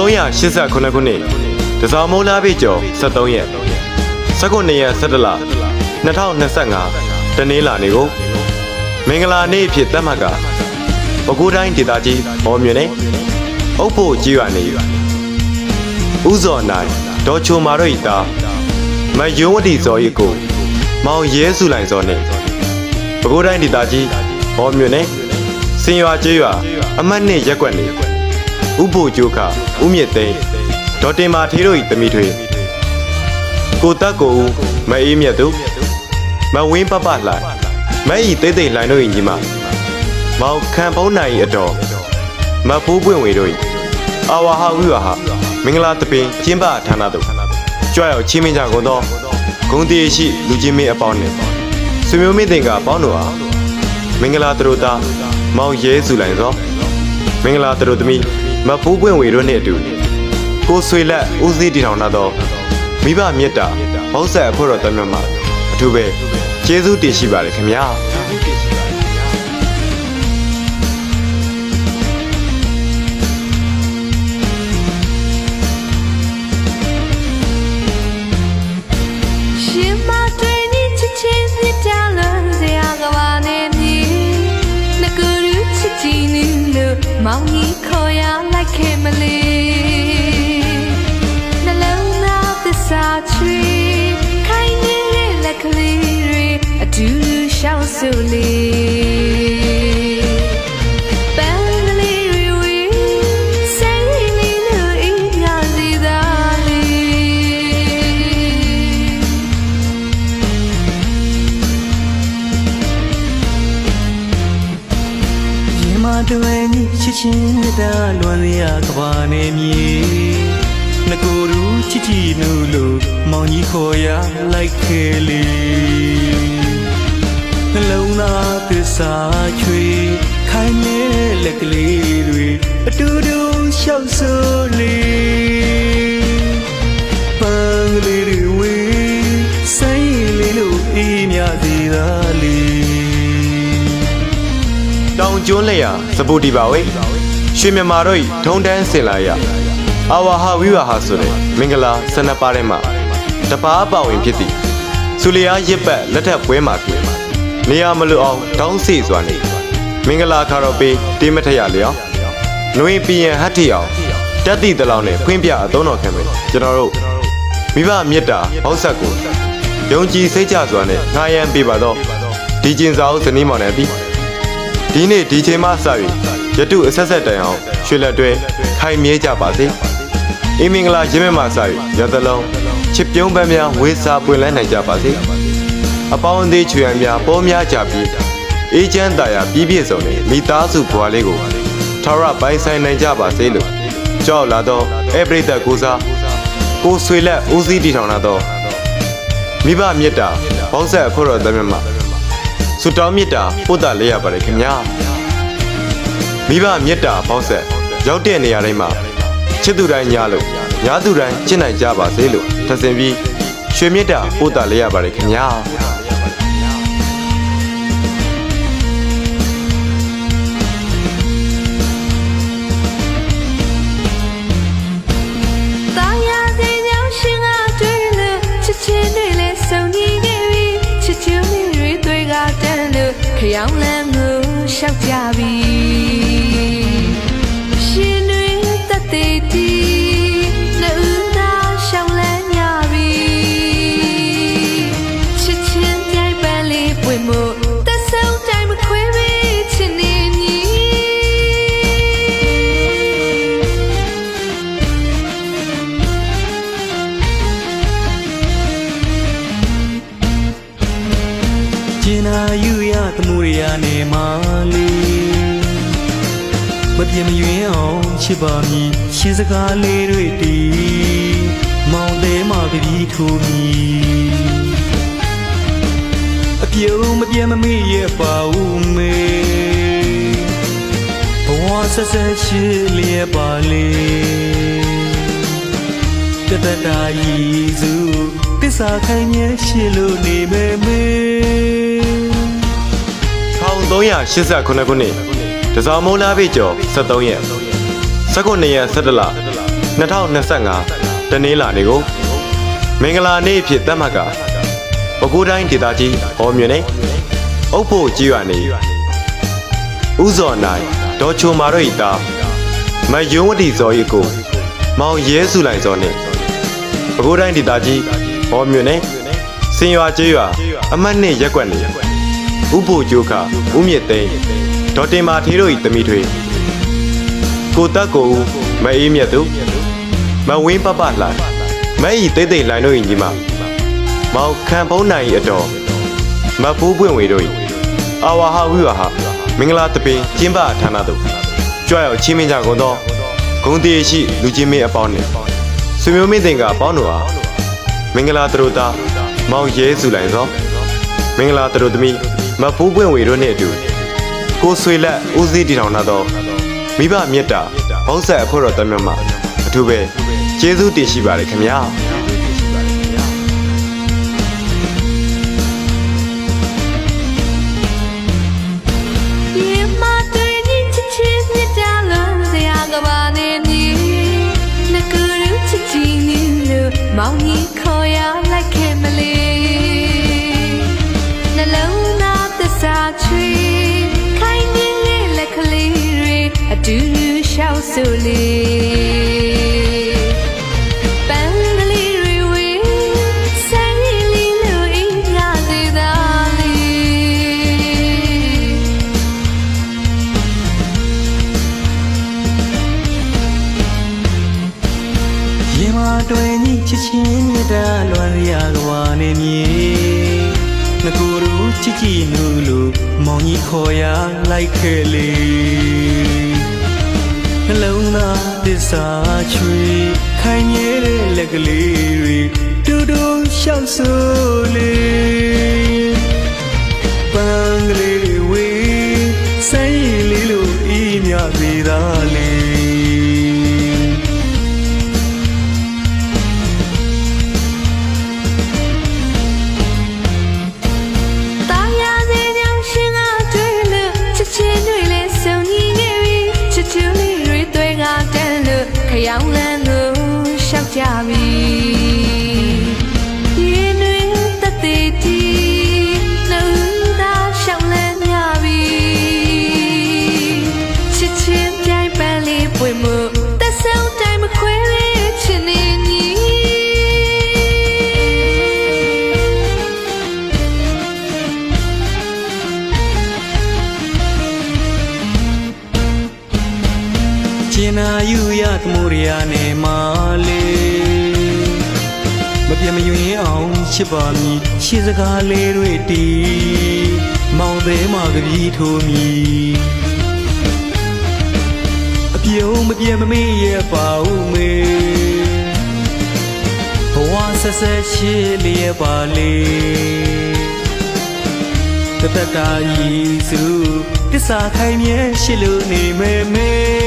1389ခုနှစ်တစောင်းမိုးလားပြကျော်73ရက်19ရက်17လ2025တနင်္လာနေ့ကိုမင်္ဂလာနေ့ဖြစ်သတ်မှတ်ကပဲခူးတိုင်းဒေသကြီးမော်မြို့နယ်အုပ်ဖို့ကြီးရွာနေဦးဇော်နိုင်ဒေါ်ချိုမာတို့၏သားမယုံဝတီဇော်၏ကိုမောင်ရဲစုလိုင်ဇော်နှင့်ပဲခူးတိုင်းဒေသကြီးမော်မြို့နယ်စင်ရွာကျေးရွာအမှတ်2ရပ်ကွက်နေဥပိုလ်ကျိုးခဦးမြင့်သိန်းဒေါ်တင်မာထေးတို့၏သမီးထွေကိုတက်ကိုဦးမအေးမြတ်သူမဝင်းပပလှိုင်မအေးတိတ်တိတ်လှိုင်တို့၏ညီမမောင်ခံဖုံးနိုင်၏အတော်မဖိုးပွင့်ဝေတို့၏အာဝါဟဝိဝါဟမင်္ဂလာတပင်ကျင်းပဌာနသို့ကြွရောက်ချင်းမင်းကြကုန်သောဂုံတည်ရှိလူချင်းမင်းအပေါင်းနှင့်ဆွေမျိုးမင်းတင်ကအပေါင်းတို့အားမင်္ဂလာတို့သားမောင်ရဲစုလိုင်သောမင်္ဂလာတို့သမီးမဖိုးပွင့်ဝေတို့နှင့်အတူကိုဆွေလက်ဦးစီးတည်ထောင်လာသောမိဘမြတ်တာဘောက်ဆက်အဖို့တော်တမန်မှာအထူးပဲကျေးဇူးတင်ရှိပါတယ်ခင်ဗျာမောင်ကြီးခေါ်ရလိုက်ခဲ့မလေးနှလုံးသားသစ္စာချွေခိုင်နေတဲ့လက်ကလေးတွေအတူတူရှောက်စုလေးပန်းကလေးတွေဝေးစိတ်လေးလို့အိမ်ရစီသားလေးမတွင်ချစ်ချင်းတာလွန်ရကဘာနေမြေငကိုရူချစ်ချီနူလို့မောင်ကြီးခေါ်ရလိုက်ခဲလေနှလုံးသားသစ္စာချွေခိုင်နေတဲ့လက်ကလေးတွေအတူတူရှောက်ဆိုလေပန်းကလေးတွေဝေးဆိုင်လေးလို့အေးမြသေးတာလေတောင်ကျွန်းလက်ရစပူတီပါဝေရွှေမြန်မာတို့၏ထုံတန်းစင်လာရအာဝါဟဝိဝါဟဆိုတဲ့မင်္ဂလာ12ပါးထဲမှာတပါးပါဝင်ဖြစ်သည်ဆူလျာရစ်ပတ်လက်ထပ်ပွဲမှာဖြစ်နေရမလို့အောင်တောင်းစီစွာနေမင်္ဂလာခါတော်ပေးတေးမထရလျောင်းနှွေးပြင်းဟတ်တီအောင်တက်တိတလောင်နဲ့ဖွင့်ပြအသုံးတော်ခံမယ်ကျွန်တော်တို့မိဘမြတ်တာဘောက်ဆက်ကိုယုံကြည်စိတ်ကြစွာနဲ့ငှားရမ်းပေးပါတော့ဒီကျင်စာအုပ်ဇနီးမောင်နှံပြီးဒီနေ့ဒီချိန်မှစ၍ရတုအဆက်ဆက်တိုင်အောင်ရွှေလက်တွဲခိုင်မြဲကြပါစေအင်းမင်္ဂလာရင်းမဲ့မှစ၍ရသလုံးချစ်ပြုံးပန်းများဝေးစားပွင့်လန်းနိုင်ကြပါစေအပေါင်းအသင်းချွေရန်များပေါ်များကြပြီးအေးချမ်းသာယာပြည့်ပြည့်စုံတဲ့မိသားစုဘဝလေးကိုထာဝရပိုင်ဆိုင်နိုင်ကြပါစေလို့ကြောက်လာတော့အပရိသတ်ကိုစားကိုဆွေလက်ဦးစီးတည်ထောင်လာတော့မိဘမြတ်တာဘောက်ဆက်အဖို့တော်သမန်မှာဆုတောင်းမြတ်တာပို့တာလေးရပါတယ်ခင်ဗျာမိဘမြတ်တာဘောက်ဆက်ရောက်တဲ့နေရာတိုင်းမှာချစ်သူတိုင်းညားလို့ညားသူတိုင်းချစ်နိုင်ကြပါစေလို့ထပ်ဆင်ပြီးရွှေမြတ်တာပို့တာလေးရပါတယ်ခင်ဗျာခရောင်းလန်းကိုရှောက်ကြပြီရှင်တွေတက်သေးတီနှူးသားရှောင်းလန်းကြပြီချစ်ချင်းကြိုက်ပန်းလေးပွင့်မို့သက်ဆုံးတိုင်းမခွဲပေးချင်နေညီကျင်နာယူရသမှုရနေမာလေးမပြင်းမယွင်းအောင်ချစ်ပါမည်ရှင်းစကားလေးတွေတီးမောင်သေးမှပြီးထိုးမည်အပြုံးမပြင်းမမေ့ရပါဦးမေဘဝဆက်ဆက်ရှိလျက်ပါလေတတတာရီစုတစ္ဆာခိုင်မြဲရှိလို့နေမယ်မေ1389ခုနှစ်တစောင်းမိုးလားပြကျော်73ရက်19ရက်17လ 2025တနင်္လာနေ့ကိုမင်္ဂလာနေ့ဖြစ်သတ်မှတ်ကပဲခူးတိုင်းဒေသကြီးဟောမြို့နယ်အုပ်ဖို့ကြီးရွာနေဥဇော်နိုင်ဒေါ်ချိုမာတို့၏သားမယုံဝတီဇော်၏ကိုမောင်ရဲစုလိုက်ဇော်နှင့်ပဲခူးတိုင်းဒေသကြီးဟောမြို့နယ်စင်ရွာကျေးရွာအမှတ်2ရက်ကွက်နေဥဖို့ကျိုးခဦးမြင့်သိန်းဒေါ်တင်မာထေးတို့၏သမီးထွေကိုတက်ကိုဦးမအေးမြတ်သူမဝင်းပပလှိုင်မဲဤတိတ်တိတ်လှိုင်တို့၏ညီမမောင်ခံဖုံးနိုင်၏အတော်မဖိုးပွင့်ဝေတို့၏အာဝါဟာဝိဝါဟာမင်္ဂလာတပင်ကျင်းပဌာနသို့ကြွရောက်ချင်းမင်းကြကုန်သောဂုံတီရှိလူချင်းမင်းအပေါင်းနှင့်ဆွေမျိုးမင်းတင်ကအပေါင်းတို့အားမင်္ဂလာတရိုသားမောင်ရဲစုလိုက်သောမင်္ဂလာတရိုသမီးမဖိုးပွင့်ဝေတို့နှင့်အတူကိုဆွေလက်ဦးစီးတည်ထောင်သောမိဘမြတ်တာဘောက်ဆက်အဖွဲ့တော်တမျိုးမှာအထူးပဲကျေးဇူးတင်ရှိပါတယ်ခင်ဗျာမောင်ကြီးခေါ်ရလိုက်ခဲ့မလေးနှလုံးသားသစ္စာချွေခိုင်နေတဲ့လက်ကလေးတွေအတူတူရှောက်ဆိုလေးပန်းကလေးတွေဝေးဆိုင်ရည်လေးလို့အိမ်ရသေးတာရေမတွင်ကြီးချစ်ချင်းမြတ်တာလွန်ရကဝါနေမြေငကိုရူချစ်ကြည်နူလို့မောင်ကြီးခေါ်ရလိုက်ခဲ့လေနှလုံးသားသစ္စာချွေခိုင်နေတဲ့လက်ကလေးတွေတူတူရှောက်ဆိုလေပန်းကလေးတွေဝေးဆိုင်ရည်လေးလို့အေးမြသေးတာလေခရောင်လန်းကိုရှောက်ကြပြီရေနွေတသေးတီနှုတ်သားရှောက်လန်းကြပြီချစ်ချင်းပြိုင်ပန်းလေးပွင့်မှုသက်ဆုံးတိုင်းမခွဲလေးချစ်နေညီကျင်နာယူရသမိုးရနဲ့မာလေးမပြတ်မယွင်အောင်ချစ်ပါမည်ရှေးစကားလေးတွေတီးမောင်သေးမကပြီးထိုးမည်အပြုံးမပြတ်မမေ့ရပါဦးမေဘဝဆက်ဆက်ချစ်လျက်ပါလေတသက်တာရည်စုတစ္ဆာခိုင်မြဲရှိလို့နေမေ